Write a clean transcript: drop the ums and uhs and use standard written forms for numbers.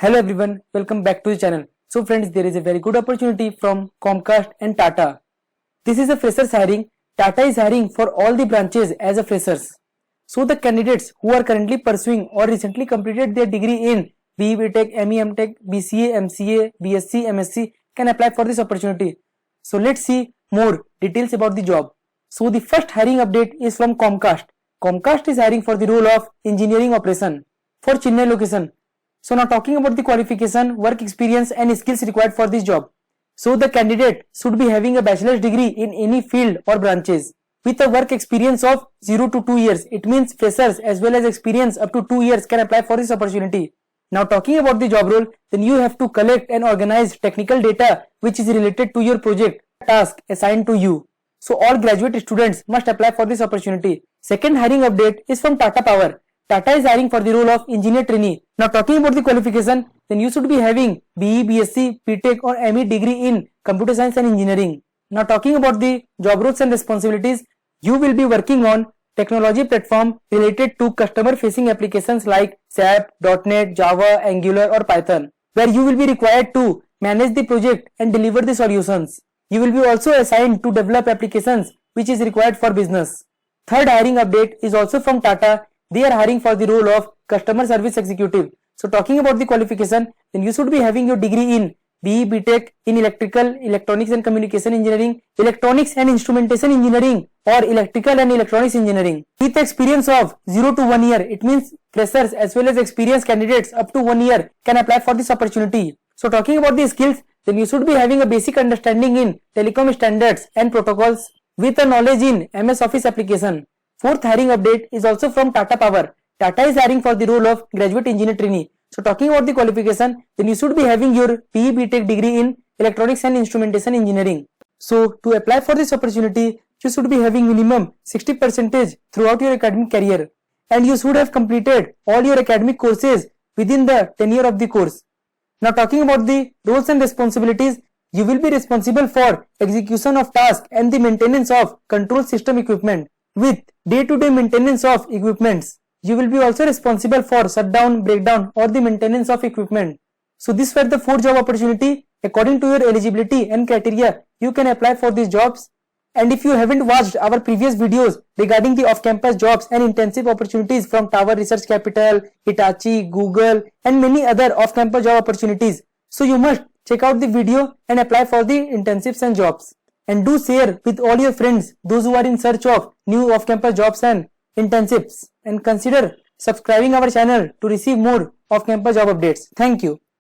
Hello everyone, welcome back to the channel. So friends, there is a very good opportunity from Comcast and Tata. This is a freshers hiring. Tata is hiring for all the branches as a freshers. So the candidates who are currently pursuing or recently completed their degree in BE, BTech, ME, MTech, BCA, MCA, BSc, MSc can apply for this opportunity. So let's see more details about the job. So the first hiring update is from Comcast. Comcast is hiring for the role of engineering operation for Chennai location. So now talking about the qualification, work experience and skills required for this job. So the candidate should be having a bachelor's degree in any field or branches with a work experience of 0 to 2 years. It means freshers as well as experience up to 2 years can apply for this opportunity. Now talking about the job role, then you have to collect and organize technical data which is related to your project task assigned to you. So all graduate students must apply for this opportunity. Second hiring update is from Tata Power. Tata is hiring for the role of engineer trainee. Now talking about the qualification, then you should be having BE, BSc, BTech or ME degree in computer science and engineering. Now talking about the job roles and responsibilities, you will be working on technology platform related to customer facing applications like SAP, .NET, Java, Angular or Python, where you will be required to manage the project and deliver the solutions. You will be also assigned to develop applications which is required for business. Third hiring update is also from Tata. They are hiring for the role of customer service executive. So talking about the qualification, then you should be having your degree in BE, BTech in electrical, electronics and communication engineering, electronics and instrumentation engineering or electrical and electronics engineering with experience of 0 to 1 year. It means freshers as well as experienced candidates up to 1 year can apply for this opportunity. So talking about the skills, then you should be having a basic understanding in telecom standards and protocols with a knowledge in MS Office application. Fourth hiring update is also from Tata Power. Tata is hiring for the role of graduate engineer trainee. So talking about the qualification, then you should be having your BE, BTech degree in electronics and instrumentation engineering. So to apply for this opportunity, you should be having minimum 60% throughout your academic career, and you should have completed all your academic courses within the tenure of the course. Now talking about the roles and responsibilities, you will be responsible for execution of tasks and the maintenance of control system equipment with day-to-day maintenance of equipments. You will be also responsible for shutdown, breakdown or the maintenance of equipment. So these were the 4 job opportunity. According to your eligibility and criteria, you can apply for these jobs. And if you haven't watched our previous videos regarding the off-campus jobs and intensive opportunities from Tower Research Capital, Hitachi, Google and many other off-campus job opportunities, so you must check out the video and apply for the internships and jobs. And do share with all your friends, those who are in search of new off-campus jobs and internships. And consider subscribing our channel to receive more off-campus job updates. Thank you.